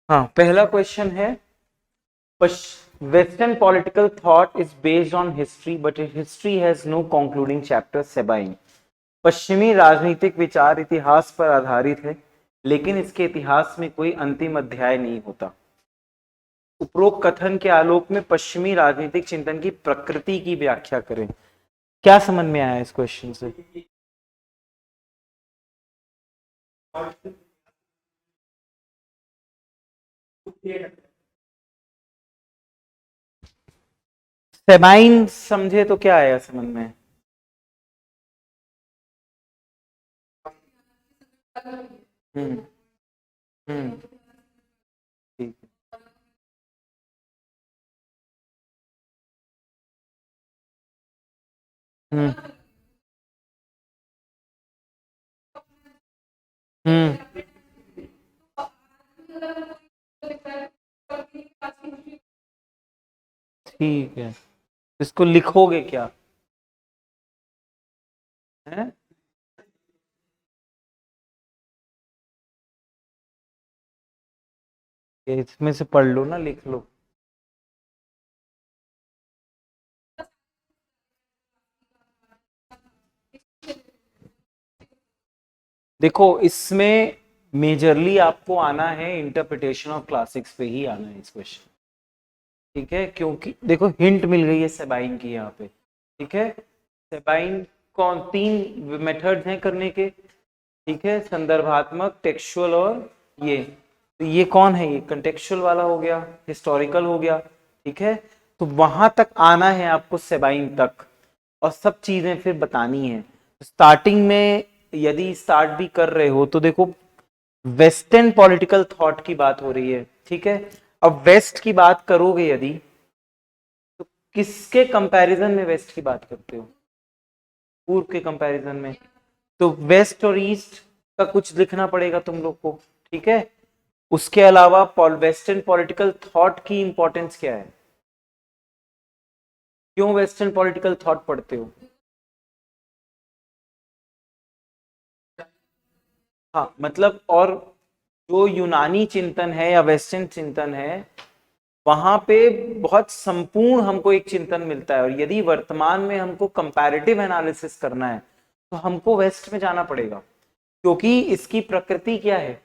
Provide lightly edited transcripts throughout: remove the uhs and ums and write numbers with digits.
हाँ, पहला क्वेश्चन है, western political thought is based on history but history has no concluding chapter Sabine. पश्चिमी राजनीतिक विचार इतिहास पर आधारित है लेकिन इसके इतिहास में कोई अंतिम अध्याय नहीं होता। उपरोक्त कथन के आलोक में पश्चिमी राजनीतिक चिंतन की प्रकृति की व्याख्या करें। क्या समझ में आया इस क्वेश्चन से? सेबाइन समझे तो क्या आया समझ में? हम्म। हम्म। ठीक। हम्म। हम्म। ठीक है, इसको लिखोगे क्या है? ये इसमें से पढ़ लो ना, लिख लो। देखो, इसमें मेजरली आपको आना है इंटरप्रिटेशन ऑफ क्लासिक्स पे ही आना है इस क्वेश्चन। ठीक है, क्योंकि देखो हिंट मिल गई है सेबाइन की यहाँ पे। ठीक है, सेबाइन कौन, तीन मेथड्स हैं करने के। ठीक है, संदर्भात्मक, टेक्सचुअल और ये। तो ये कौन है? ये कंटेक्चुअल वाला हो गया, हिस्टोरिकल हो गया। ठीक है, तो वहां तक आना है आपको सेबाइन तक, और सब चीजें फिर बतानी है। स्टार्टिंग में यदि स्टार्ट भी कर रहे हो तो देखो, वेस्टर्न पॉलिटिकल थॉट की बात हो रही है। ठीक है, अब वेस्ट की बात करोगे यदि, तो किसके कंपैरिजन में वेस्ट की बात करते हो? पूर्व के कंपैरिजन में। तो वेस्ट और ईस्ट का कुछ लिखना पड़ेगा तुम लोग को। ठीक है, उसके अलावा वेस्टर्न पॉलिटिकल थॉट की इंपॉर्टेंस क्या है? क्यों वेस्टर्न पॉलिटिकल थॉट पढ़ते हो? हाँ मतलब, और जो यूनानी चिंतन है या वेस्टर्न चिंतन है, वहां पे बहुत संपूर्ण हमको एक चिंतन मिलता है, और यदि वर्तमान में हमको कंपैरेटिव एनालिसिस करना है तो हमको वेस्ट में जाना पड़ेगा। क्योंकि इसकी प्रकृति क्या है?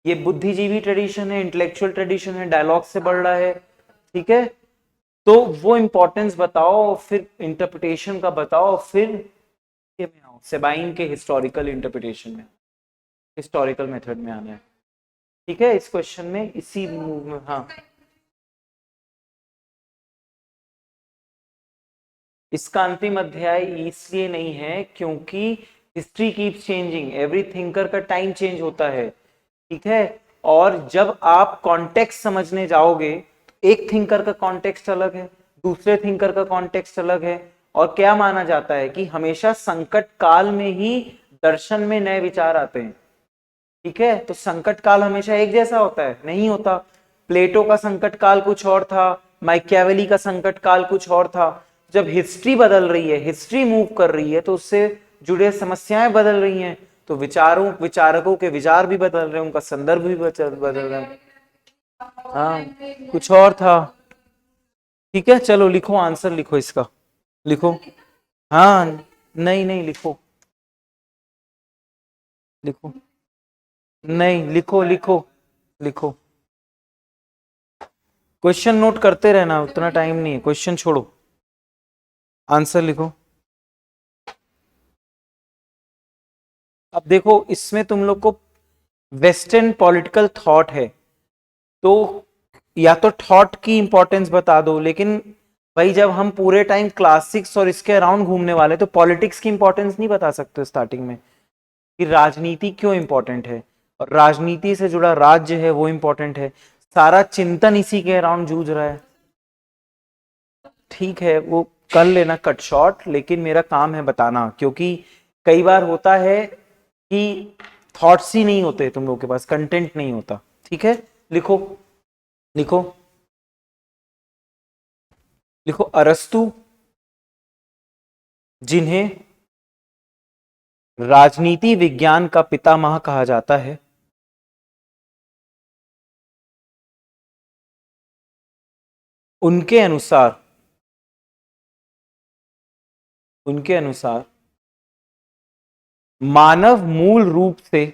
ये बुद्धिजीवी ट्रेडिशन है, इंटेलेक्चुअल ट्रेडिशन है, डायलॉग से बढ़ रहा है। ठीक है, तो वो इंपॉर्टेंस बताओ, फिर इंटरप्रिटेशन का बताओ, फिर ये में आओ सेबाइन के हिस्टोरिकल इंटरप्रिटेशन में, हिस्टोरिकल मेथड में आना है। ठीक है, इस क्वेश्चन में इसी मूव में। हाँ, इसका अंतिम अध्याय इसलिए नहीं है क्योंकि history keeps changing, every thinker का टाइम चेंज होता है। ठीक है, और जब आप कॉन्टेक्स्ट समझने जाओगे, एक थिंकर का कॉन्टेक्स्ट अलग है, दूसरे थिंकर का कॉन्टेक्स्ट अलग है। और क्या माना जाता है कि हमेशा संकट काल में ही दर्शन में नए विचार आते हैं। ठीक है, तो संकट काल हमेशा एक जैसा होता है? नहीं होता। प्लेटो का संकट काल कुछ और था, माइकियावेली का संकट काल कुछ और था। जब हिस्ट्री बदल रही है, हिस्ट्री मूव कर रही है, तो उससे जुड़े समस्याएं बदल रही हैं, तो विचारों विचारकों के विचार भी बदल रहे हैं, उनका संदर्भ भी बदल रहा है। हाँ, कुछ और था। ठीक है, चलो लिखो, आंसर लिखो इसका, लिखो। हाँ, नहीं नहीं, लिखो, लिखो। नहीं, लिखो लिखो, लिखो। क्वेश्चन नोट करते रहना, उतना टाइम नहीं है, क्वेश्चन छोड़ो, आंसर लिखो। अब देखो, इसमें तुम लोग को वेस्टर्न पॉलिटिकल थॉट है, तो या तो थॉट की इंपॉर्टेंस बता दो, लेकिन भाई जब हम पूरे टाइम क्लासिक्स और इसके अराउंड घूमने वाले, तो पॉलिटिक्स की इंपॉर्टेंस नहीं बता सकते स्टार्टिंग में, कि राजनीति क्यों इंपॉर्टेंट है, और राजनीति से जुड़ा राज्य है वो इंपॉर्टेंट है। सारा चिंतन इसी के अराउंड जूझ रहा है। ठीक है, वो कर लेना कट शॉर्ट, लेकिन मेरा काम है बताना, क्योंकि कई बार होता है कि थॉट्स ही नहीं होते तुम लोगों के पास, कंटेंट नहीं होता। ठीक है, लिखो, लिखो, लिखो। अरस्तु, जिन्हें राजनीति विज्ञान का पितामह कहा जाता है, उनके अनुसार उनके अनुसार मानव मूल रूप से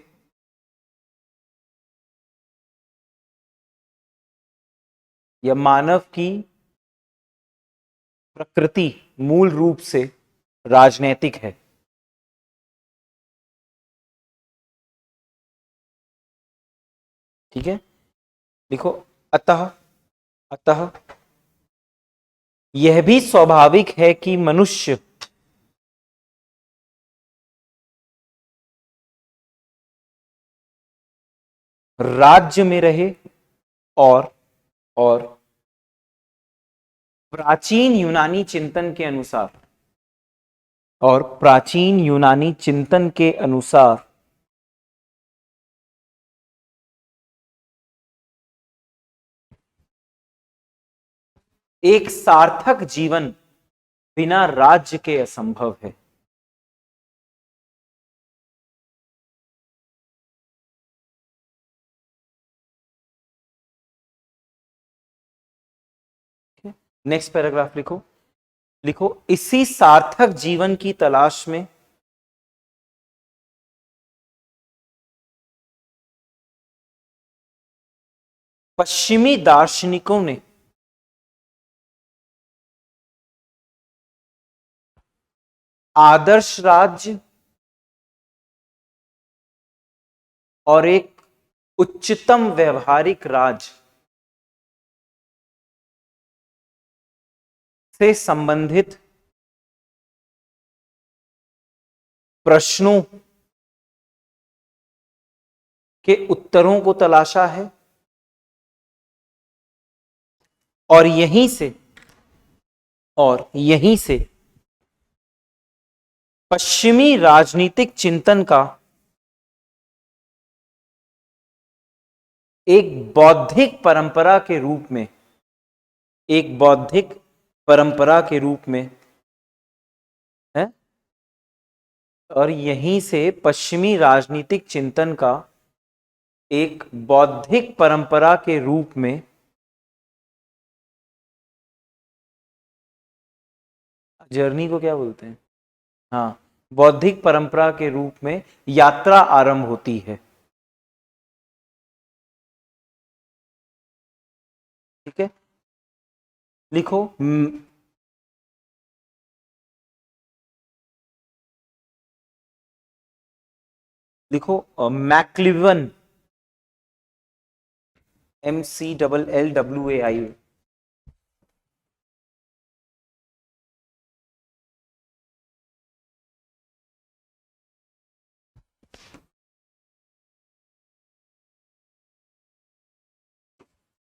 या मानव की प्रकृति मूल रूप से राजनैतिक है। ठीक है, देखो, अतः अतः यह भी स्वाभाविक है कि मनुष्य राज्य में रहे और प्राचीन यूनानी चिंतन के अनुसार एक सार्थक जीवन बिना राज्य के असंभव है। नेक्स्ट पैराग्राफ लिखो। लिखो, इसी सार्थक जीवन की तलाश में पश्चिमी दार्शनिकों ने आदर्श राज्य और एक उच्चतम व्यवहारिक राज से संबंधित प्रश्नों के उत्तरों को तलाशा है और यहीं से पश्चिमी राजनीतिक चिंतन का एक बौद्धिक परंपरा के रूप में है, और यहीं से पश्चिमी राजनीतिक चिंतन का एक बौद्धिक परंपरा के रूप में जर्नी को क्या बोलते हैं, हाँ, बौद्धिक परंपरा के रूप में यात्रा आरंभ होती है। ठीक है, लिखो, मैक्लिवन, MCLLWAI,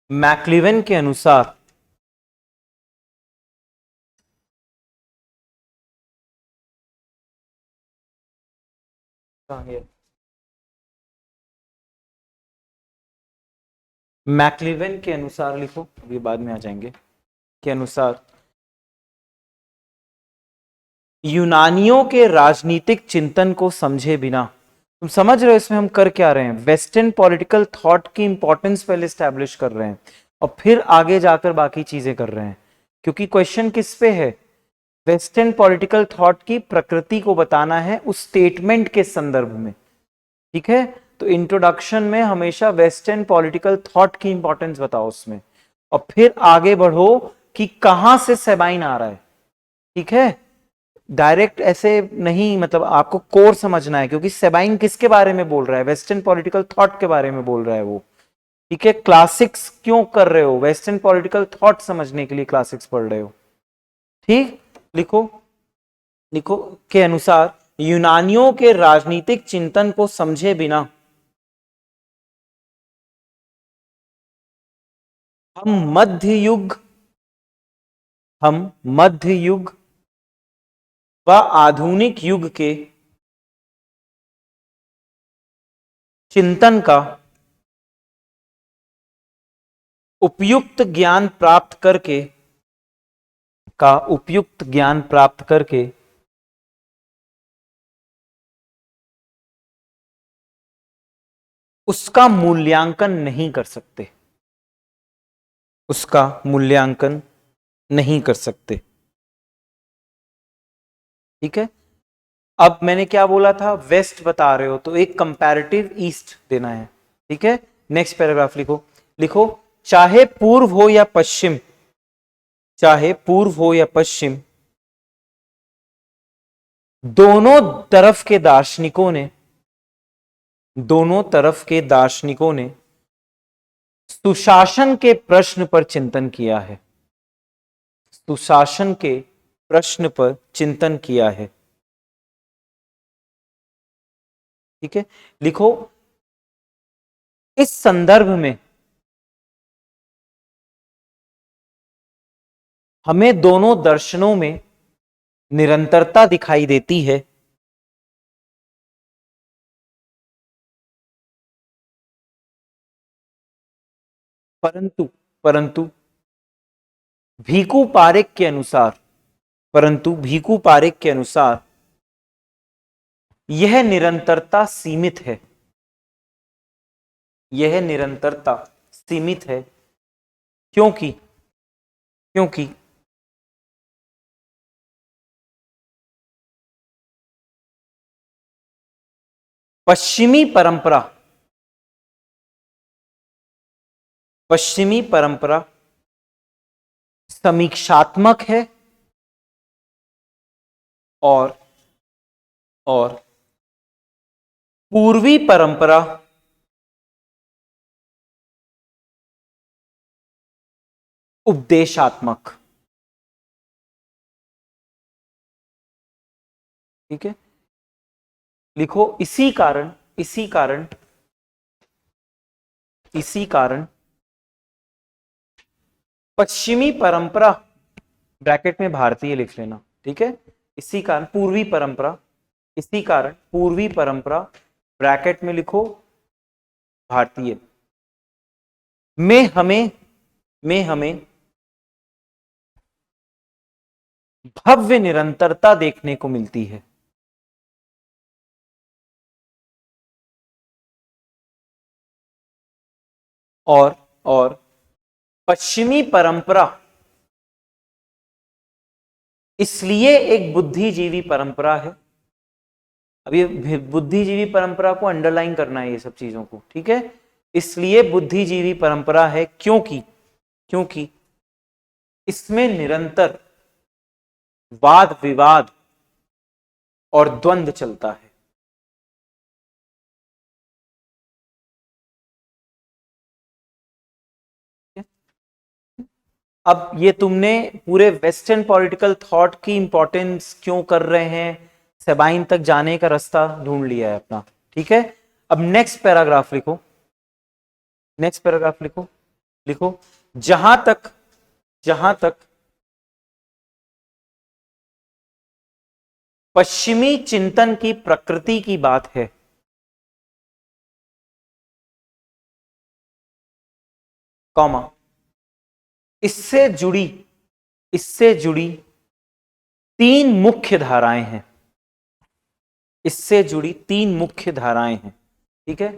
मैक्लिवन के अनुसार लिखो, अभी बाद में आ जाएंगे, के अनुसार यूनानियों के राजनीतिक चिंतन को समझे बिना, तुम समझ रहे हो इसमें हम कर क्या रहे हैं, वेस्टर्न पॉलिटिकल थॉट की इंपॉर्टेंस पहले स्टैब्लिश कर रहे हैं और फिर आगे जाकर बाकी चीजें कर रहे हैं, क्योंकि क्वेश्चन किस पे है, वेस्टर्न पॉलिटिकल थॉट की प्रकृति को बताना है उस स्टेटमेंट के संदर्भ में। ठीक है, तो इंट्रोडक्शन में हमेशा वेस्टर्न पॉलिटिकल थॉट की इंपॉर्टेंस बताओ उसमें, और फिर आगे बढ़ो कि कहां से सेबाइन आ रहा है। ठीक है, डायरेक्ट ऐसे नहीं, मतलब आपको कोर समझना है, क्योंकि सेबाइन किसके बारे में बोल रहा है, वेस्टर्न पॉलिटिकल थॉट के बारे में बोल रहा है वो। ठीक है, क्लासिक्स क्यों कर रहे हो, वेस्टर्न पॉलिटिकल थॉट समझने के लिए क्लासिक्स पढ़ रहे हो। ठीक, लिखो, के अनुसार यूनानियों के राजनीतिक चिंतन को समझे बिना हम मध्य युग व आधुनिक युग के चिंतन का उपयुक्त ज्ञान प्राप्त करके उसका मूल्यांकन नहीं कर सकते। नहीं कर सकते। ठीक है, अब मैंने क्या बोला था, वेस्ट बता रहे हो तो एक कंपैरेटिव ईस्ट देना है। ठीक है, नेक्स्ट पैराग्राफ लिखो। लिखो, चाहे पूर्व हो या पश्चिम, चाहे पूर्व हो या पश्चिम, दोनों तरफ के दार्शनिकों ने, दोनों तरफ के दार्शनिकों ने सुशासन के प्रश्न पर चिंतन किया है, सुशासन के प्रश्न पर चिंतन किया है। ठीक है, लिखो, इस संदर्भ में हमें दोनों दर्शनों में निरंतरता दिखाई देती है, परंतु परंतु भीकू पारेख के अनुसार, परंतु भीकू पारेख के अनुसार यह निरंतरता सीमित है, यह निरंतरता सीमित है, क्योंकि क्योंकि पश्चिमी परंपरा, पश्चिमी परंपरा समीक्षात्मक है और और पूर्वी परंपरा उपदेशात्मक। ठीक है, लिखो, इसी कारण, इसी कारण, इसी कारण पश्चिमी परंपरा, ब्रैकेट में भारतीय लिख लेना। ठीक है, इसी कारण पूर्वी परंपरा, इसी कारण पूर्वी परंपरा, ब्रैकेट में लिखो भारतीय, में हमें भव्य निरंतरता देखने को मिलती है। और पश्चिमी परंपरा इसलिए एक बुद्धिजीवी परंपरा है। अब ये बुद्धिजीवी परंपरा को अंडरलाइन करना है, ये सब चीजों को। ठीक है, इसलिए बुद्धिजीवी परंपरा है क्योंकि क्योंकि इसमें निरंतर वाद विवाद और द्वंद्व चलता है। अब ये तुमने पूरे वेस्टर्न पॉलिटिकल थॉट की इंपॉर्टेंस क्यों कर रहे हैं, सेबाइन तक जाने का रास्ता ढूंढ लिया है अपना। ठीक है, अब नेक्स्ट पैराग्राफ लिखो, नेक्स्ट पैराग्राफ लिखो। लिखो, जहां तक पश्चिमी चिंतन की प्रकृति की बात है, कॉमा, इससे जुड़ी तीन मुख्य धाराएं हैं, इससे जुड़ी तीन मुख्य धाराएं हैं। ठीक है,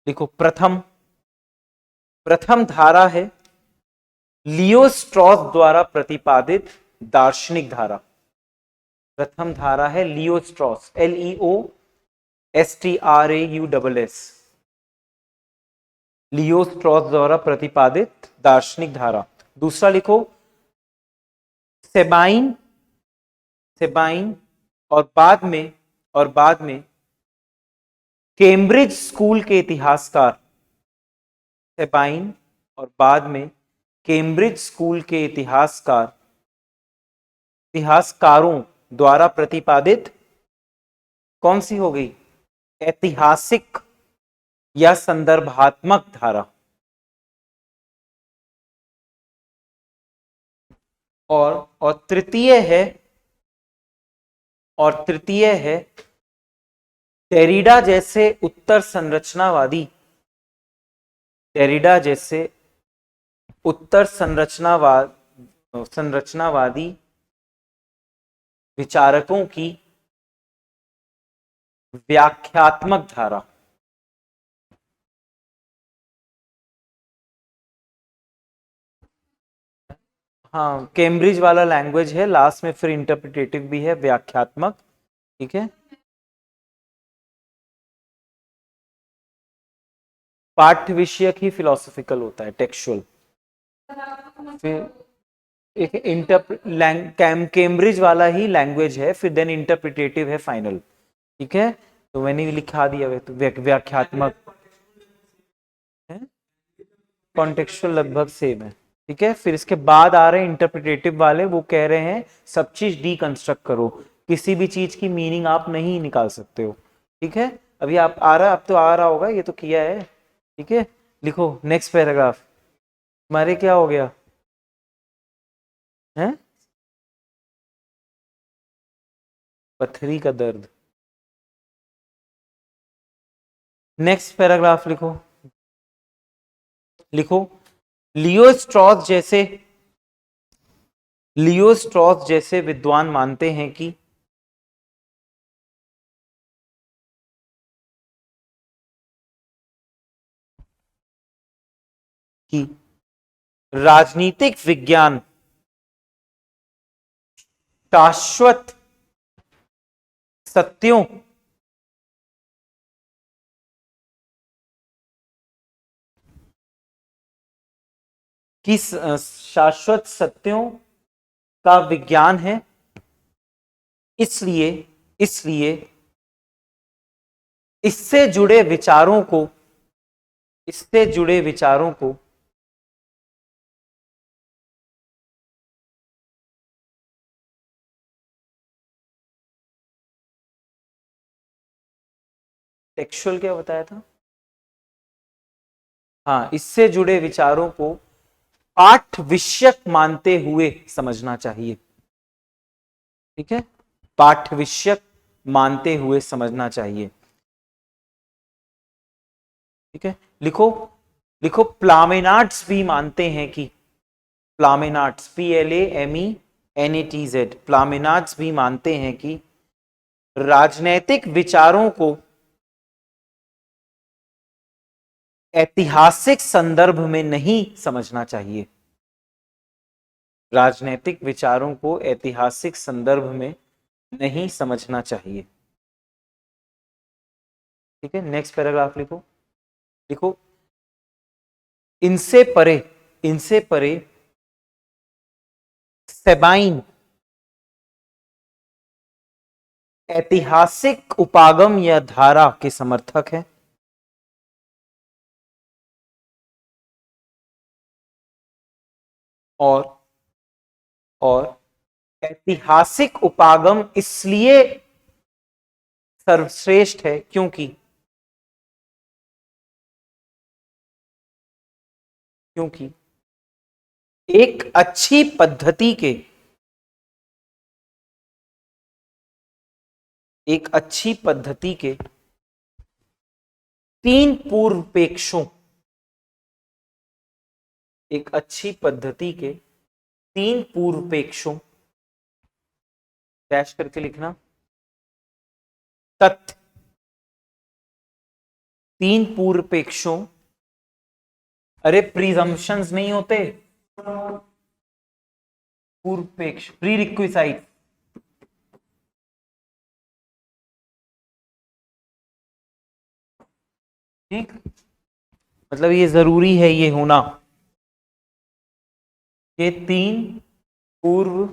देखो, प्रथम धारा है लियो स्ट्रॉस द्वारा प्रतिपादित दार्शनिक धारा। प्रथम धारा है लियो स्ट्रॉस, LEOSTRAUSS, लियो स्ट्रॉस द्वारा प्रतिपादित दार्शनिक धारा। दूसरा लिखो, सेबाइन, सेबाइन और बाद में कैम्ब्रिज स्कूल के इतिहासकार, सेबाइन और बाद में कैम्ब्रिज स्कूल के इतिहासकारों द्वारा प्रतिपादित कौन सी हो गई, ऐतिहासिक या संदर्भात्मक धारा। और तृतीय है डेरिडा जैसे उत्तर संरचनावादी विचारकों की व्याख्यात्मक धारा। हाँ, कैम्ब्रिज वाला लैंग्वेज है, लास्ट में फिर इंटरप्रिटेटिव भी है, व्याख्यात्मक। ठीक है, पाठ्य विषयक ही फिलोसॉफिकल होता है, टेक्सुअल। फिर एक कैम्ब्रिज वाला ही लैंग्वेज है, फिर देन इंटरप्रिटेटिव है फाइनल। ठीक है, तो मैंने भी लिखा दिया है, तो व्याख्यात्मक है, कॉन्टेक्चुअल लगभग सेम है। ठीक है, फिर इसके बाद आ रहे हैं इंटरप्रिटेटिव वाले, वो कह रहे हैं सब चीज डीकंस्ट्रक्ट करो, किसी भी चीज की मीनिंग आप नहीं निकाल सकते हो। ठीक है, अभी आप आ रहा, अब तो आ रहा होगा, ये तो किया है। ठीक है, लिखो नेक्स्ट पैराग्राफ। हमारे क्या हो गया है, पथरी का दर्द। नेक्स्ट पैराग्राफ लिखो। लिखो, लियो स्ट्रॉस जैसे लियो स्ट्रॉस जैसे विद्वान मानते हैं कि राजनीतिक विज्ञान शाश्वत सत्यों की शाश्वत सत्यों का विज्ञान है, इसलिए इसलिए इससे जुड़े विचारों को इससे जुड़े विचारों को टेक्सुअल क्या बताया था, हाँ, इससे जुड़े विचारों को पाठ विषयक मानते हुए समझना चाहिए। ठीक है, पाठ विषयक मानते हुए समझना चाहिए। ठीक है, लिखो, लिखो प्लामेनाट्स भी मानते हैं कि प्लामेनाट्स, PLAMENATZ, प्लामेनाट्स भी मानते हैं कि राजनैतिक विचारों को ऐतिहासिक संदर्भ में नहीं समझना चाहिए। राजनैतिक विचारों को ऐतिहासिक संदर्भ में नहीं समझना चाहिए। ठीक है, नेक्स्ट पैराग्राफ लिखो। लिखो, इनसे परे इनसे परे सेबाइन ऐतिहासिक उपागम या धारा के समर्थक है, और और ऐतिहासिक उपागम इसलिए सर्वश्रेष्ठ है क्योंकि एक अच्छी पद्धति के एक अच्छी पद्धति के तीन पूर्वपेक्षों एक अच्छी पद्धति के तीन पूर्वपेक्षों, डैश करके लिखना, तथ्य, तीन पूर्वपेक्षों, अरे प्रीजम्पशंस नहीं होते, पूर्वपेक्ष, प्री रिक्विसाइट। ठीक, मतलब ये जरूरी है ये होना, ये तीन पूर्व,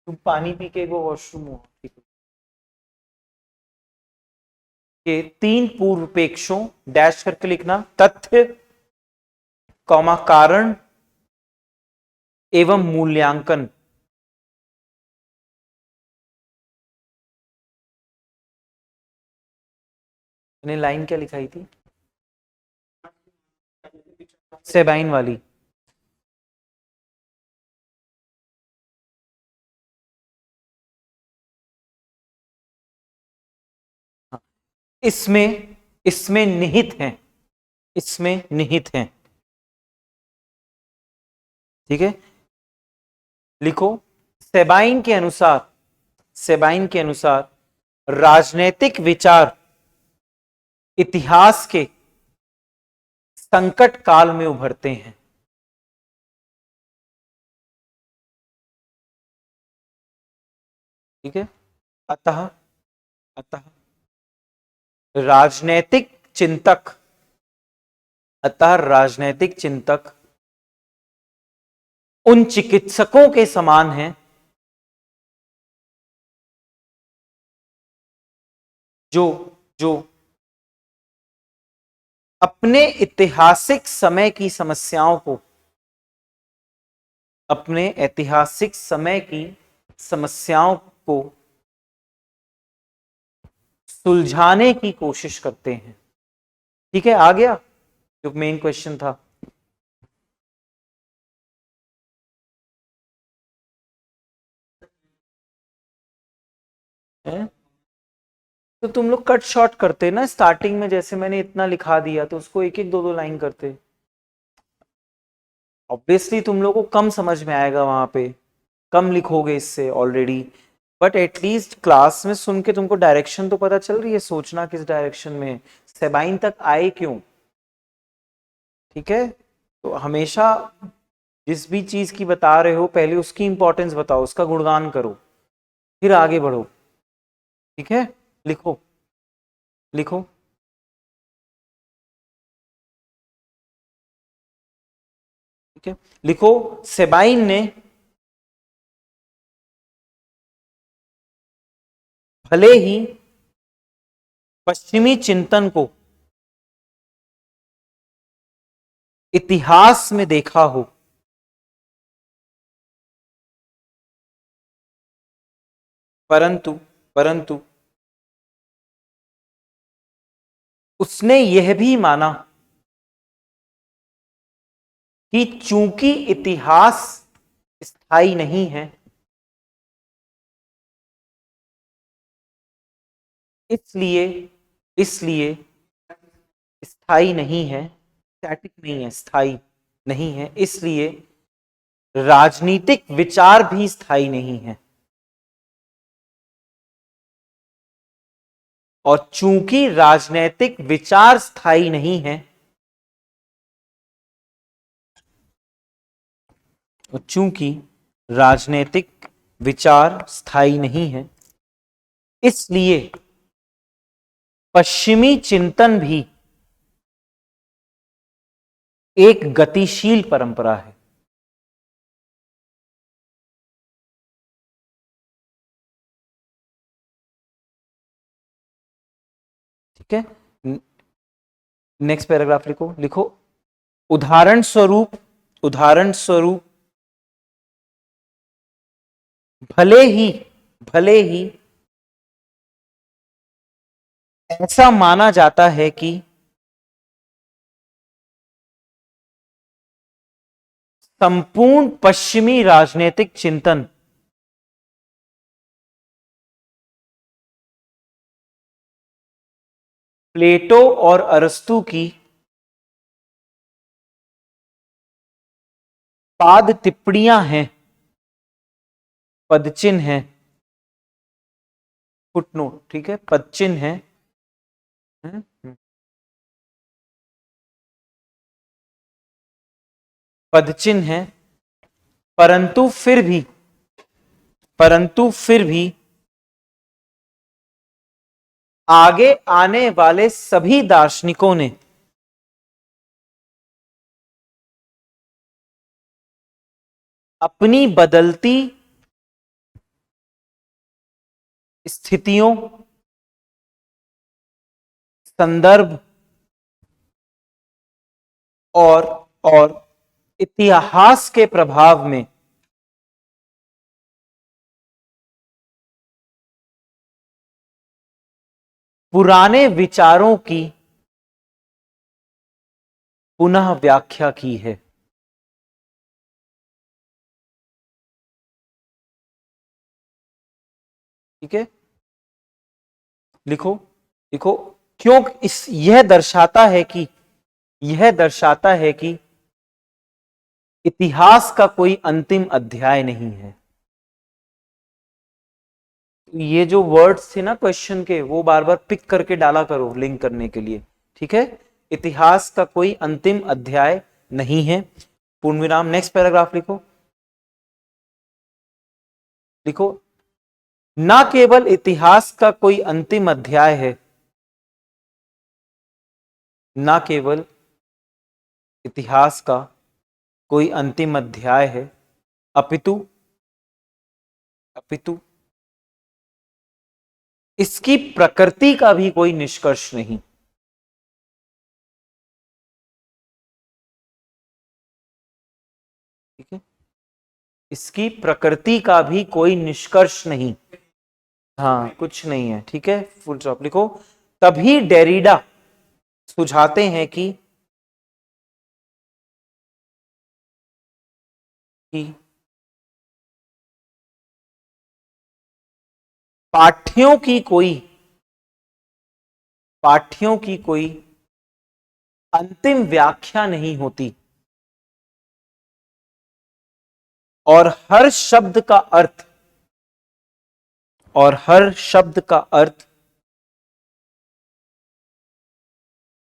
तुम पानी पी के वो वॉशरूम हो, ठीक है, के तीन पूर्वपेक्षों, डैश करके लिखना, तथ्य, कौमा, कारण एवं मूल्यांकन। मैंने लाइन क्या लिखाई थी, सेबाइन वाली, इसमें इसमें निहित है, इसमें निहित है। ठीक है, लिखो, सेबाइन के अनुसार सेबाइन के अनुसार राजनैतिक विचार इतिहास के संकट काल में उभरते हैं। ठीक है। अतः अतः राजनैतिक चिंतक, अतः राजनैतिक चिंतक उन चिकित्सकों के समान हैं जो जो अपने ऐतिहासिक समय की समस्याओं को, अपने ऐतिहासिक समय की समस्याओं को सुलझाने की कोशिश करते हैं। ठीक है, आ गया जो मेन क्वेश्चन था। है? तो तुम लोग कट शॉर्ट करते ना स्टार्टिंग में, जैसे मैंने इतना लिखा दिया तो उसको एक एक दो दो लाइन करते। ऑब्वियसली तुम लोग को कम समझ में आएगा, वहां पे कम लिखोगे इससे ऑलरेडी, बट एटलीस्ट क्लास में सुन के तुमको डायरेक्शन तो पता चल रही है, सोचना किस डायरेक्शन में, सेबाइन तक आए क्यों। ठीक है, तो हमेशा जिस भी चीज की बता रहे हो पहले उसकी इंपॉर्टेंस बताओ, उसका गुणगान करो, फिर आगे बढ़ो। ठीक है, लिखो लिखो। ठीक है, लिखो। सेबाइन ने भले ही पश्चिमी चिंतन को इतिहास में देखा हो, परंतु परंतु उसने यह भी माना कि चूंकि इतिहास स्थायी नहीं है, इसलिए इसलिए स्थायी नहीं है, स्टैटिक नहीं है, स्थायी नहीं है, इसलिए राजनीतिक विचार भी स्थायी नहीं है। और चूंकि राजनीतिक विचार स्थायी नहीं है, और चूंकि राजनीतिक विचार स्थायी नहीं है, इसलिए पश्चिमी चिंतन भी एक गतिशील परंपरा है। ठीक है, नेक्स्ट पैराग्राफ लिखो। लिखो, उदाहरण स्वरूप भले ही भले ही ऐसा माना जाता है कि संपूर्ण पश्चिमी राजनीतिक चिंतन प्लेटो और अरस्तु की पाद टिप्पणियां हैं, पदचिन्ह है, फुटनोट। ठीक है, पदचिन्ह है, पदचिन्ह है, परंतु फिर भी आगे आने वाले सभी दार्शनिकों ने अपनी बदलती स्थितियों, संदर्भ और और इतिहास के प्रभाव में पुराने विचारों की पुनः व्याख्या की है। ठीक है, लिखो लिखो। क्यों यह दर्शाता है कि इतिहास का कोई अंतिम अध्याय नहीं है। ये जो वर्ड्स थे ना क्वेश्चन के, वो बार बार पिक करके डाला करो लिंक करने के लिए। ठीक है, इतिहास का कोई अंतिम अध्याय नहीं है, पूर्ण विराम। नेक्स्ट पैराग्राफ लिखो। लिखो, ना केवल इतिहास का कोई अंतिम अध्याय है, ना केवल इतिहास का कोई अंतिम अध्याय है, अपितु अपितु इसकी प्रकृति का भी कोई निष्कर्ष नहीं। ठीक है, इसकी प्रकृति का भी कोई निष्कर्ष नहीं। हाँ, कुछ नहीं है। ठीक है, फुल स्टॉप लिखो। तभी डेरिडा सुझाते हैं कि पाठ्यों की कोई अंतिम व्याख्या नहीं होती और हर शब्द का अर्थ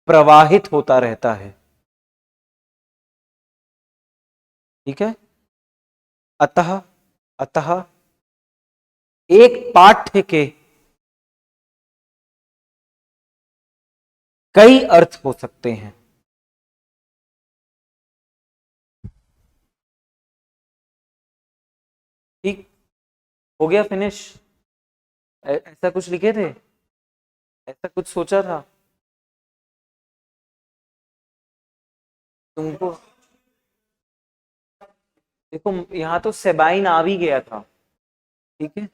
प्रवाहित होता रहता है। ठीक है, अतः अतः एक पाठ्य के कई अर्थ हो सकते हैं। ठीक, हो गया फिनिश। ऐसा कुछ लिखे थे, ऐसा कुछ सोचा था तुमको? देखो यहां तो सेबाइन आ भी गया था। ठीक है,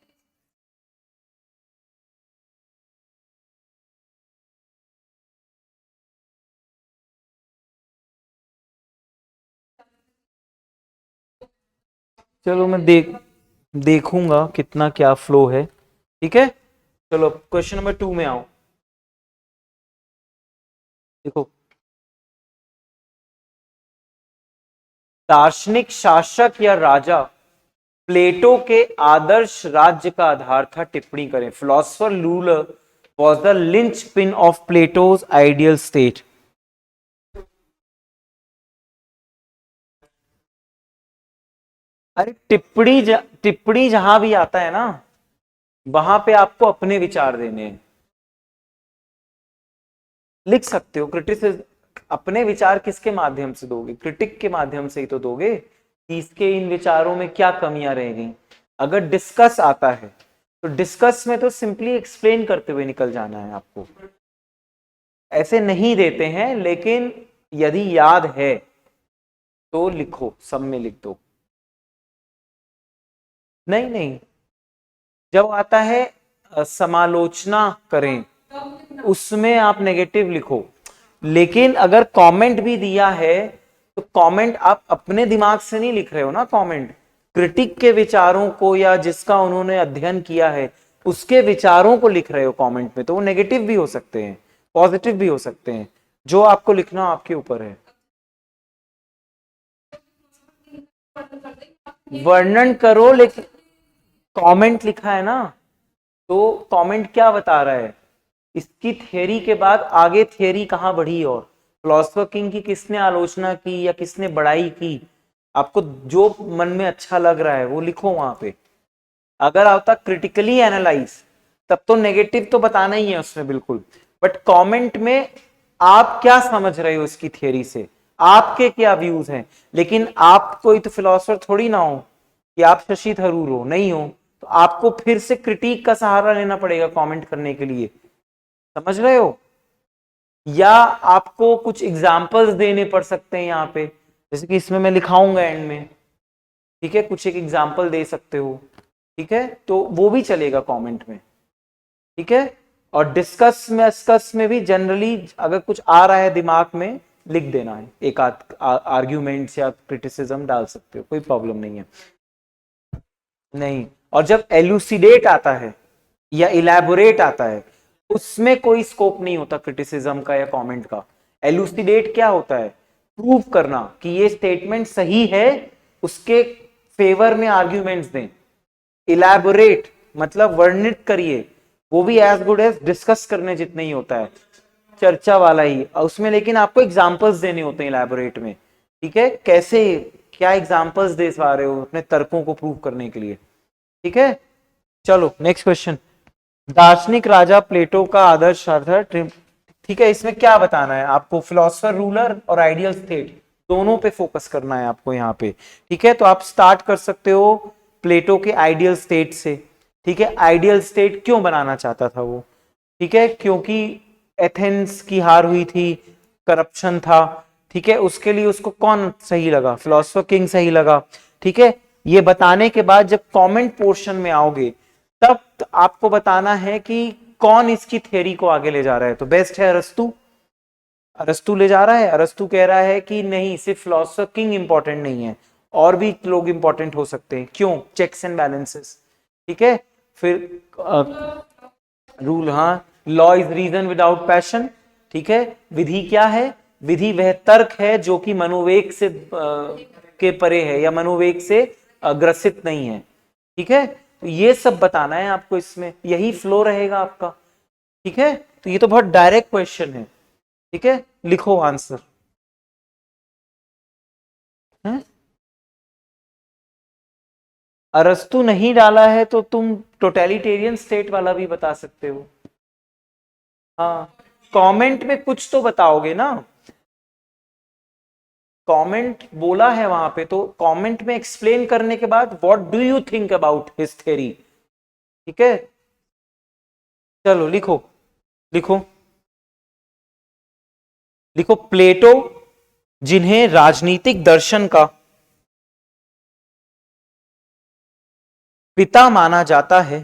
चलो मैं देखूंगा कितना क्या फ्लो है। ठीक है, चलो क्वेश्चन नंबर 2 में आओ। देखो, दार्शनिक शासक या राजा प्लेटो के आदर्श राज्य का आधार था, टिप्पणी करें। Philosopher ruler was the lynch pin of Plato's ideal state. अरे टिप्पणी जहां भी आता है ना, वहां पे आपको अपने विचार देने हैं। लिख सकते हो क्रिटिसिज्म, अपने विचार किसके माध्यम से दोगे? क्रिटिक के माध्यम से ही तो दोगे कि इसके इन विचारों में क्या कमियां रह गई। अगर डिस्कस आता है तो डिस्कस में तो सिंपली एक्सप्लेन करते हुए निकल जाना है आपको। ऐसे नहीं देते हैं, लेकिन यदि याद है तो लिखो, सब में लिख दो। नहीं नहीं, जब आता है समालोचना करें, उसमें आप नेगेटिव लिखो। लेकिन अगर कमेंट भी दिया है तो कमेंट आप अपने दिमाग से नहीं लिख रहे हो ना। कमेंट क्रिटिक के विचारों को या जिसका उन्होंने अध्ययन किया है उसके विचारों को लिख रहे हो कमेंट में, तो वो नेगेटिव भी हो सकते हैं, पॉजिटिव भी हो सकते हैं। जो आपको लिखना आपके ऊपर है। वर्णन करो, लेकिन कमेंट लिखा है ना, तो कमेंट क्या बता रहा है? इसकी थ्योरी के बाद आगे थ्योरी कहां बढ़ी और फिलोसोफर किंग की किसने आलोचना की या किसने बड़ाई की। आपको जो मन में अच्छा लग रहा है वो लिखो वहां पे। अगर आता क्रिटिकली एनालाइज, तब तो नेगेटिव तो बताना ही है उसमें बिल्कुल। बट कमेंट में आप क्या समझ रहे हो इसकी थ्योरी से, आपके क्या व्यूज हैं। लेकिन आप कोई तो फिलोसोफर थोड़ी ना हो कि आप शशि थरूर हो, नहीं हो, तो आपको फिर से क्रिटिक का सहारा लेना पड़ेगा कमेंट करने के लिए। समझ रहे हो? या आपको कुछ एग्जाम्पल्स देने पड़ सकते हैं यहाँ पे, जैसे कि इसमें मैं लिखाऊंगा एंड में। ठीक है, कुछ एक एग्जाम्पल दे सकते हो। ठीक है, तो वो भी चलेगा कमेंट में। ठीक है, और डिस्कस में भी जनरली अगर कुछ आ रहा है दिमाग में, लिख देना है। एक आध आर्ग्यूमेंट्स या क्रिटिसिज्म डाल सकते हो, कोई प्रॉब्लम नहीं है। नहीं, और जब एलुसिडेट आता है या इलेबोरेट आता है, उसमें कोई स्कोप नहीं होता क्रिटिसिज्म का या कमेंट का। एलुसिडेट क्या होता है? प्रूव करना कि ये स्टेटमेंट सही है, उसके फेवर में आर्ग्यूमेंट्स दें। इलेबोरेट मतलब वर्णित करिए, वो भी एज गुड एज डिस्कस करने जितना ही होता है, चर्चा वाला ही उसमें। लेकिन आपको एग्जांपल्स देने होते हैं इलेबोरेट में। ठीक है, कैसे, क्या एग्जांपल्स दे पा रहे हो अपने तर्कों को प्रूव करने के लिए। ठीक है, चलो नेक्स्ट क्वेश्चन। दार्शनिक राजा प्लेटो का आदर्श था। ठीक है, इसमें क्या बताना है आपको? फिलोसफर, रूलर और आइडियल स्टेट, दोनों पे फोकस करना है आपको यहाँ पे। ठीक है, तो आप स्टार्ट कर सकते हो प्लेटो के आइडियल स्टेट से। ठीक है, आइडियल स्टेट क्यों बनाना चाहता था वो? ठीक है, क्योंकि एथेंस की हार हुई थी, करप्शन था। ठीक है, उसके लिए उसको कौन सही लगा? फिलोसफर किंग सही लगा। ठीक है, ये बताने के बाद जब कमेंट पोर्शन में आओगे तब आपको बताना है कि कौन इसकी थ्योरी को आगे ले जा रहा है। तो बेस्ट है अरस्तु। अरस्तु ले जा रहा है। अरस्तु कह रहा है कि नहीं, सिर्फ फिलोसफर किंग इंपॉर्टेंट नहीं है, और भी लोग इंपॉर्टेंट हो सकते हैं। क्यों? Checks and balances. ठीक है, फिर रूल, हाँ, law is reason without passion. ठीक है, विधि क्या है? विधि वह तर्क है जो कि मनोवेग से के परे है, या मनोवेग से ग्रसित नहीं है। ठीक है, तो ये सब बताना है आपको, इसमें यही फ्लो रहेगा आपका। ठीक है, तो ये तो बहुत डायरेक्ट क्वेश्चन है। ठीक है, लिखो आंसर है। अरस्तु नहीं डाला है तो तुम टोटलिटेरियन स्टेट वाला भी बता सकते हो। हाँ, कमेंट में कुछ तो बताओगे ना। कमेंट बोला है वहां पे, तो कमेंट में एक्सप्लेन करने के बाद what do you think about his theory. ठीक है, चलो लिखो, लिखो, लिखो। प्लेटो, जिन्हें राजनीतिक दर्शन का पिता माना जाता है,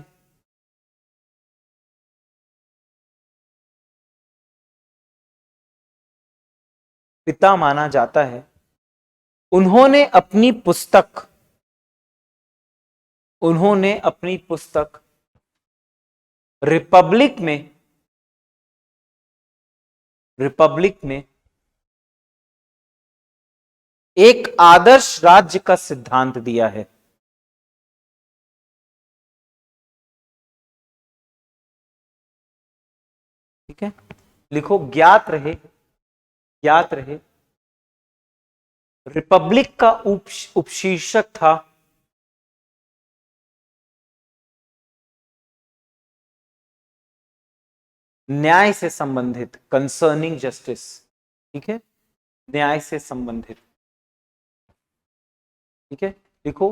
पिता माना जाता है, उन्होंने अपनी पुस्तक, उन्होंने अपनी पुस्तक रिपब्लिक में, रिपब्लिक में एक आदर्श राज्य का सिद्धांत दिया है। ठीक है, लिखो, ज्ञात रहे, ज्ञात रहे, रिपब्लिक का उपशीर्षक था न्याय से संबंधित, कंसर्निंग जस्टिस। ठीक है, न्याय से संबंधित। ठीक है, लिखो,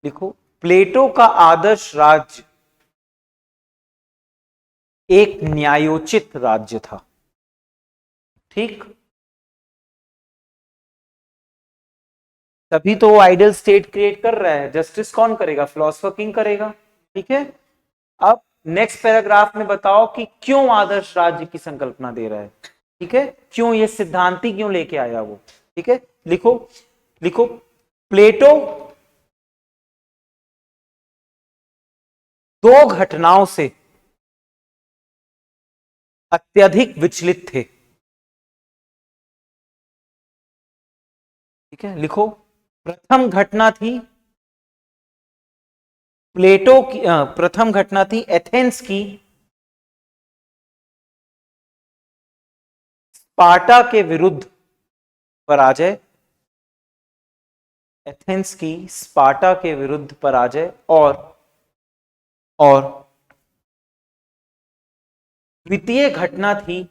लिखो, प्लेटो का आदर्श राज्य एक न्यायोचित राज्य था। ठीक, तभी तो वो आइडियल स्टेट क्रिएट कर रहा है। जस्टिस कौन करेगा? फिलोसफर किंग करेगा। ठीक है, अब नेक्स्ट पैराग्राफ में बताओ कि क्यों आदर्श राज्य की संकल्पना दे रहा है। ठीक है, क्यों ये सिद्धांति क्यों लेके आया वो? ठीक है, लिखो, लिखो, प्लेटो दो घटनाओं से अत्यधिक विचलित थे। ठीक है, लिखो, प्रथम घटना थी प्लेटो की, प्रथम घटना थी एथेंस की स्पार्टा के विरुद्ध पराजय, एथेंस की स्पार्टा के विरुद्ध पराजय, और द्वितीय घटना थी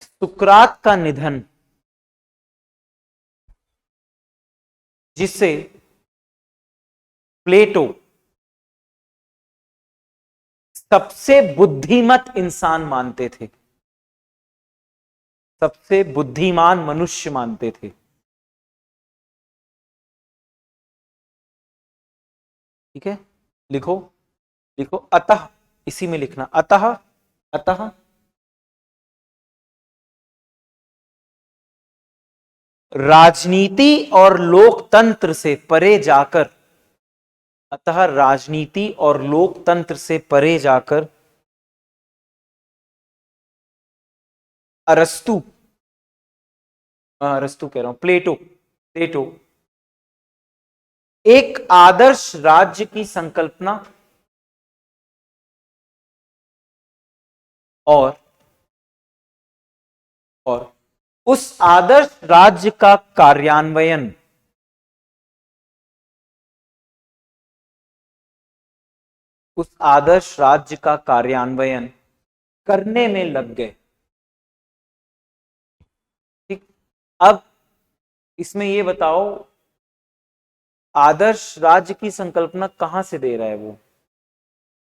सुकरात का निधन, जिसे प्लेटो सबसे बुद्धिमत इंसान मानते थे, सबसे बुद्धिमान मनुष्य मानते थे। ठीक है, लिखो, लिखो, अतः, इसी में लिखना, अतः, अतः राजनीति और लोकतंत्र से परे जाकर, अतः राजनीति और लोकतंत्र से परे जाकर अरस्तु, अरस्तु कह रहा हूं, प्लेटो, प्लेटो एक आदर्श राज्य की संकल्पना और और उस आदर्श राज्य का कार्यान्वयन उस आदर्श राज्य का कार्यान्वयन करने में लग गए। ठीक, अब इसमें ये बताओ आदर्श राज्य की संकल्पना कहां से दे रहा है वो?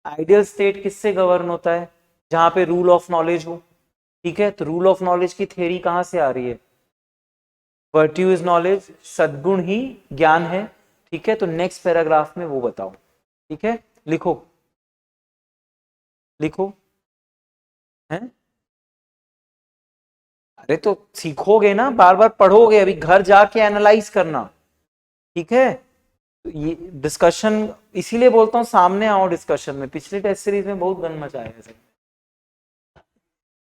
आइडियल स्टेट किससे गवर्न होता है? जहां पे रूल ऑफ नॉलेज हो। ठीक है, तो रूल ऑफ नॉलेज की थ्योरी कहां से आ रही है? वर्ट्यू इज नॉलेज, सद्गुण ही ज्ञान है। ठीक है, तो नेक्स्ट पैराग्राफ में वो बताओ। ठीक है, लिखो लिखो। हैं? अरे तो सीखोगे ना, बार बार पढ़ोगे, अभी घर जाके एनालाइज करना। ठीक है, तो ये डिस्कशन इसीलिए बोलता हूँ सामने आओ डिस्कशन में। पिछले टेस्ट सीरीज में बहुत गन मचाया है।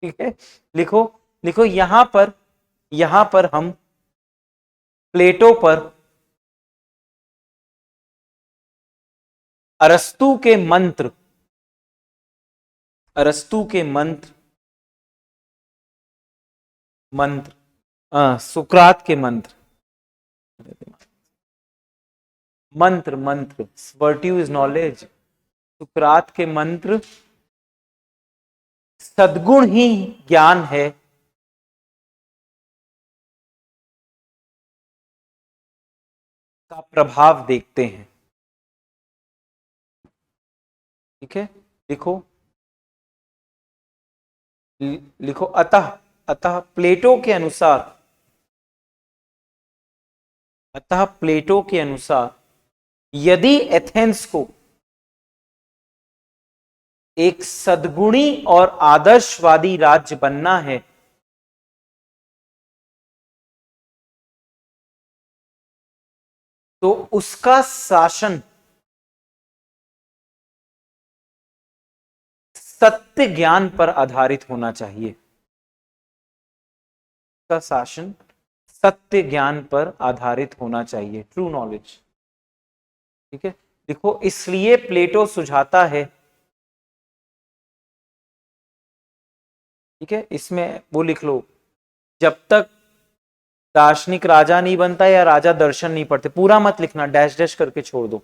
ठीक है, लिखो लिखो। यहां पर हम प्लेटो पर अरस्तु के मंत्र, अरस्तु के मंत्र मंत्र सुकरात के मंत्र, मंत्र मंत्र वर्ट्यू इज नॉलेज, सुकरात के मंत्र सद्गुण ही ज्ञान है का प्रभाव देखते हैं। ठीक है, लिखो लिखो। अतः अतः प्लेटो के अनुसार, अतः प्लेटो के अनुसार यदि एथेंस को एक सद्गुणी और आदर्शवादी राज्य बनना है, तो उसका शासन सत्य ज्ञान पर आधारित होना चाहिए। उसका शासन सत्य ज्ञान पर आधारित होना चाहिए, ट्रू नॉलेज। ठीक है, देखो इसलिए प्लेटो सुझाता है। ठीक है, इसमें वो लिख लो, जब तक दार्शनिक राजा नहीं बनता या राजा दर्शन नहीं पढ़ते, पूरा मत लिखना, डैश डैश करके छोड़ दो।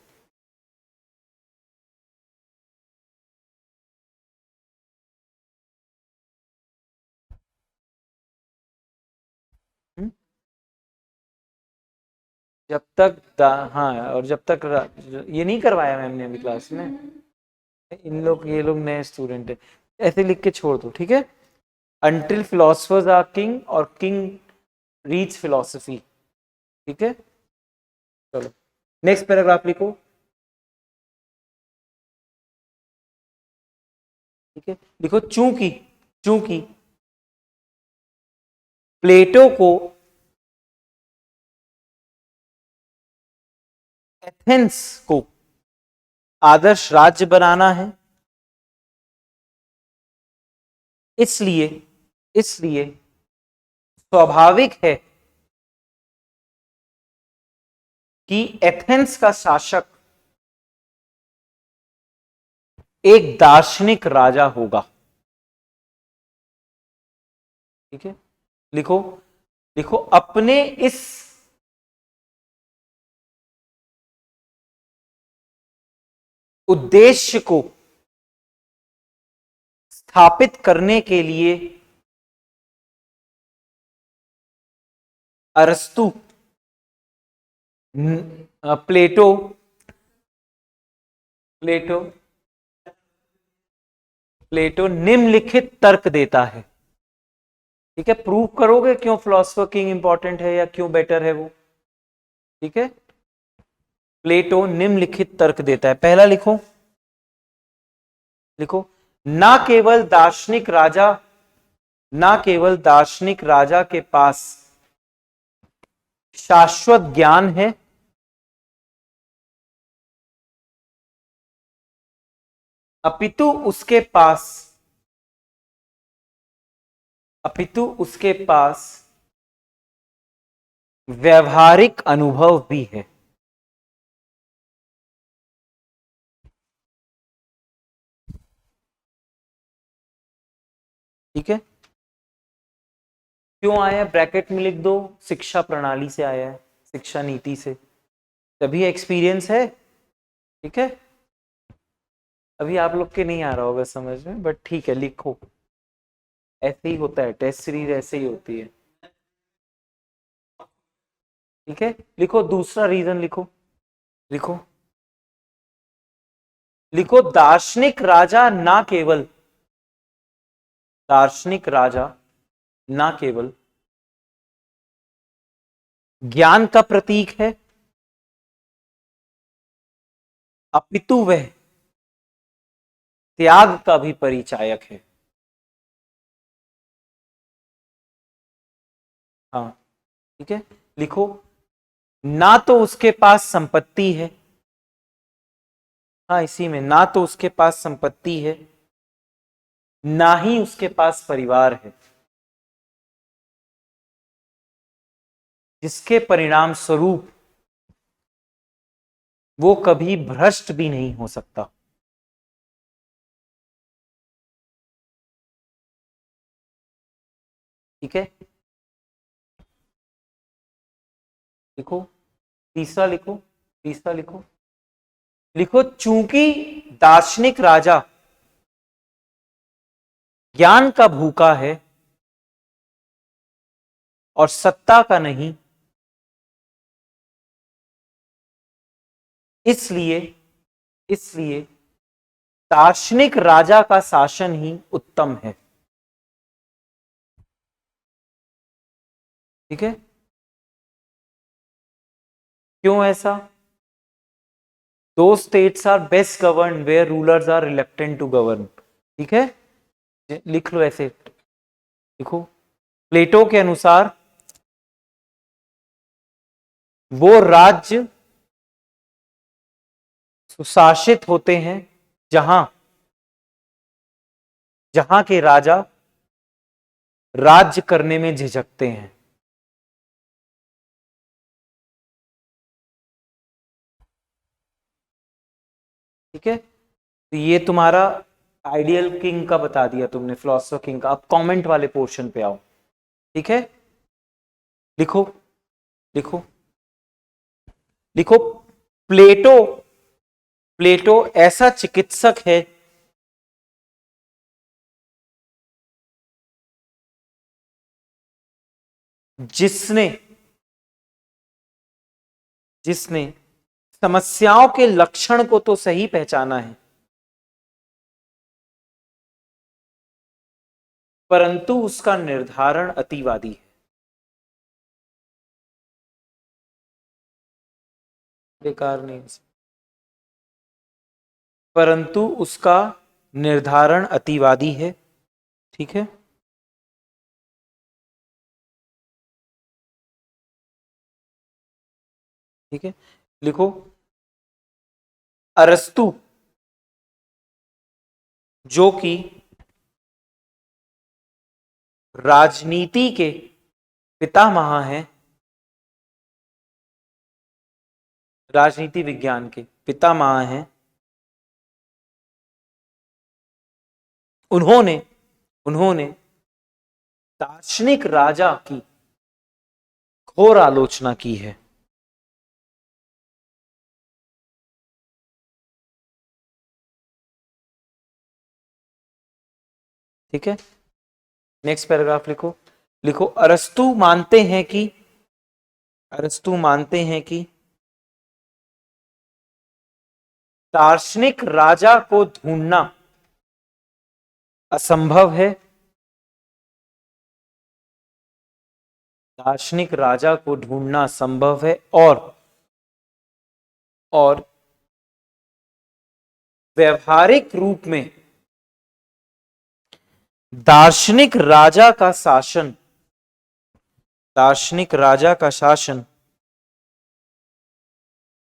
जब तक हाँ, और जब तक ये नहीं करवाया मैम ने अभी क्लास में, इन लोग ये लोग नए स्टूडेंट है, ऐसे लिख के छोड़ दो। ठीक है, अंटिल फिलोसफर्स आर किंग और किंग रीच फिलोसफी। ठीक है, चलो नेक्स्ट पैराग्राफ लिखो। ठीक है, लिखो चूंकि चूंकि प्लेटो को एथेंस को आदर्श राज्य बनाना है, इसलिए इसलिए स्वाभाविक है कि एथेंस का शासक एक दार्शनिक राजा होगा। ठीक है, लिखो लिखो। अपने इस उद्देश्य को स्थापित करने के लिए अरस्तु प्लेटो प्लेटो प्लेटो निम्नलिखित तर्क देता है। ठीक है, प्रूव करोगे क्यों फिलोसफर किंग इंपॉर्टेंट है या क्यों बेटर है वो। ठीक है, प्लेटो निम्नलिखित तर्क देता है। पहला लिखो लिखो। ना केवल दार्शनिक राजा, ना केवल दार्शनिक राजा के पास शाश्वत ज्ञान है, अपितु उसके पास अपितु उसके पास व्यवहारिक अनुभव भी है। ठीक है, क्यों आया ब्रैकेट में लिख दो, शिक्षा प्रणाली से आया है, शिक्षा नीति से, तभी एक्सपीरियंस है। ठीक है, अभी आप लोग के नहीं आ रहा होगा समझ में, बट ठीक है लिखो, ऐसे ही होता है, टेस्ट सीरीज ऐसे ही होती है। ठीक है, लिखो दूसरा रीजन, लिखो लिखो लिखो, दार्शनिक राजा ना केवल, दार्शनिक राजा ना केवल ज्ञान का प्रतीक है, अपितु वह त्याग का भी परिचायक है। हाँ ठीक है, लिखो, ना तो उसके पास संपत्ति है, हाँ इसी में, ना तो उसके पास संपत्ति है, ना ही उसके पास परिवार है, जिसके परिणाम स्वरूप वो कभी भ्रष्ट भी नहीं हो सकता। ठीक है, लिखो तीसरा, लिखो तीसरा, लिखो लिखो, चूंकि दार्शनिक राजा ज्ञान का भूखा है और सत्ता का नहीं, इसलिए इसलिए दार्शनिक राजा का शासन ही उत्तम है। ठीक है, क्यों ऐसा? दो states are best govern where rulers are reluctant to govern. ठीक है, लिख लो ऐसे, लिखो, प्लेटो के अनुसार वो राज्य सुशासित होते हैं जहां जहां के राजा राज्य करने में झिझकते हैं। ठीक है, तो ये तुम्हारा आइडियल किंग का बता दिया तुमने, फिलोसोफर किंग का। अब कमेंट वाले पोर्शन पे आओ। ठीक है, लिखो लिखो लिखो, प्लेटो प्लेटो ऐसा चिकित्सक है जिसने जिसने समस्याओं के लक्षण को तो सही पहचाना है, परंतु उसका निर्धारण अतिवादी है। बेकार नहीं, परंतु उसका निर्धारण अतिवादी है। ठीक है, ठीक है, लिखो, अरस्तु जो कि राजनीति के पितामह हैं, राजनीति विज्ञान के पितामह हैं, उन्होंने उन्होंने दार्शनिक राजा की घोर आलोचना की है। ठीक है, नेक्स्ट पैराग्राफ लिखो, लिखो, अरस्तु मानते हैं कि दार्शनिक राजा को ढूंढना असंभव है, दार्शनिक राजा को ढूंढना संभव है, और व्यवहारिक रूप में दार्शनिक राजा का शासन दार्शनिक राजा का शासन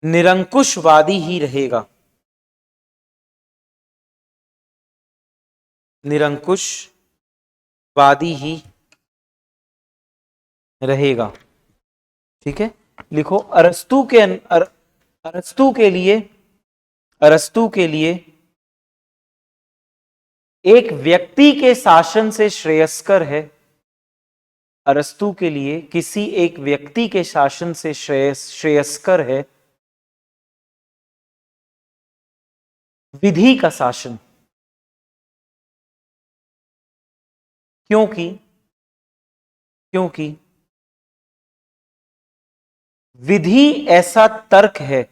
निरंकुशवादी ही रहेगा, निरंकुशवादी ही रहेगा। ठीक है, लिखो, अरस्तु के लिए अरस्तु के लिए एक व्यक्ति के शासन से श्रेयस्कर है, अरस्तु के लिए किसी एक व्यक्ति के शासन से श्रेयस्कर है विधि का शासन, क्योंकि क्योंकि विधि ऐसा तर्क है,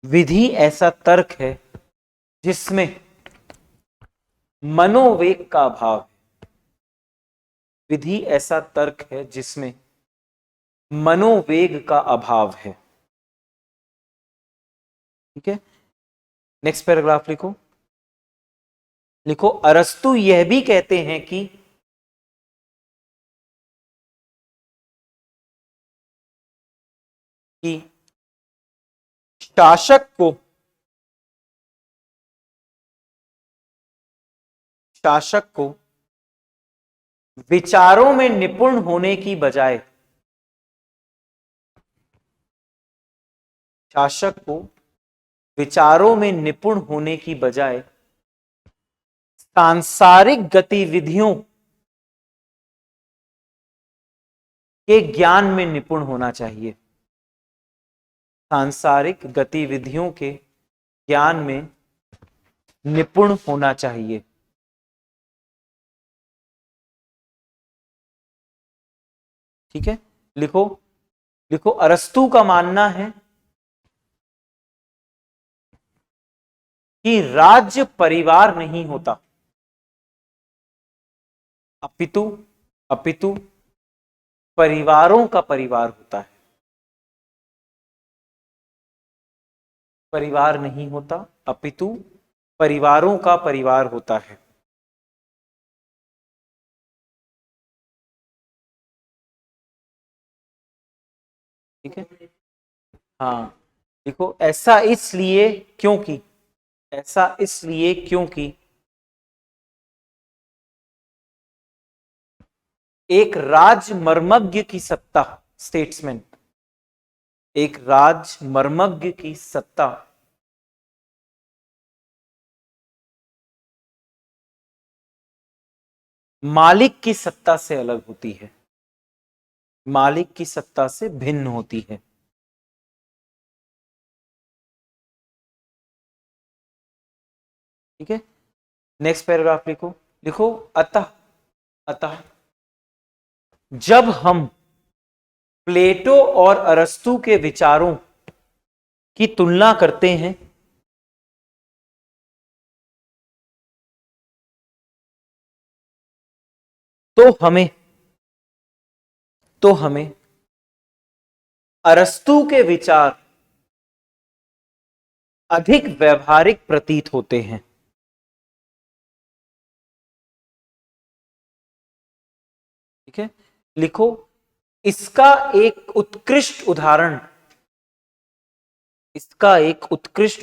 विधि ऐसा तर्क है जिसमें मनोवेग का अभाव है। विधि ऐसा तर्क है जिसमें मनोवेग का अभाव है। ठीक है, नेक्स्ट पैराग्राफ लिखो। लिखो, अरस्तु यह भी कहते हैं कि शासक को विचारों में निपुण होने की बजाय, शासक को विचारों में निपुण होने की बजाय सांसारिक गतिविधियों के ज्ञान में निपुण होना चाहिए। सांसारिक गतिविधियों के ज्ञान में निपुण होना चाहिए। ठीक है, लिखो लिखो, अरस्तु का मानना है कि राज्य परिवार नहीं होता, अपितु अपितु परिवारों का परिवार होता है। परिवार नहीं होता, अपितु परिवारों का परिवार होता है। ठीक है, हाँ, देखो, ऐसा इसलिए क्योंकि एक राजमर्मज्ञ की सत्ता, स्टेट्समैन, एक राजमर्मज्ञ की सत्ता मालिक की सत्ता से अलग होती है, मालिक की सत्ता से भिन्न होती है। ठीक है, नेक्स्ट पैराग्राफ लिखो। लिखो, अतः अतः जब हम प्लेटो और अरस्तु के विचारों की तुलना करते हैं तो हमें अरस्तु के विचार अधिक व्यवहारिक प्रतीत होते हैं। ठीक है, लिखो, इसका एक उत्कृष्ट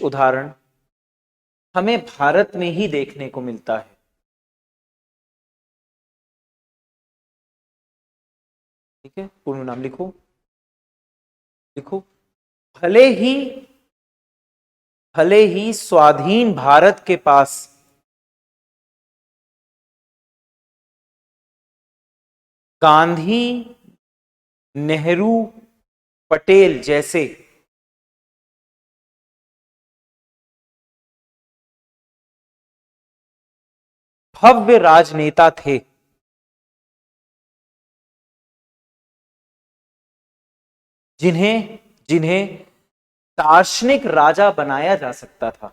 उदाहरण हमें भारत में ही देखने को मिलता है। ठीक है, पूर्ण नाम लिखो। लिखो, भले ही स्वाधीन भारत के पास गांधी, नेहरू, पटेल जैसे भव्य राजनेता थे, जिन्हें दार्शनिक राजा बनाया जा सकता था,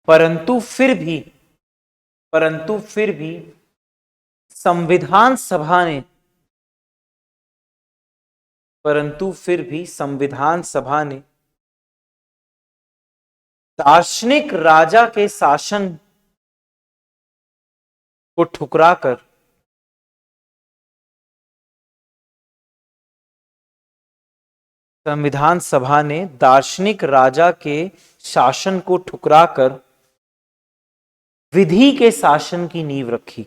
परंतु फिर भी संविधान सभा ने दार्शनिक राजा के शासन को ठुकराकर संविधान सभा ने दार्शनिक राजा के शासन को ठुकराकर विधि के शासन की नींव रखी।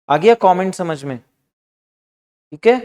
आ गया कमेंट समझ में? ठीक है,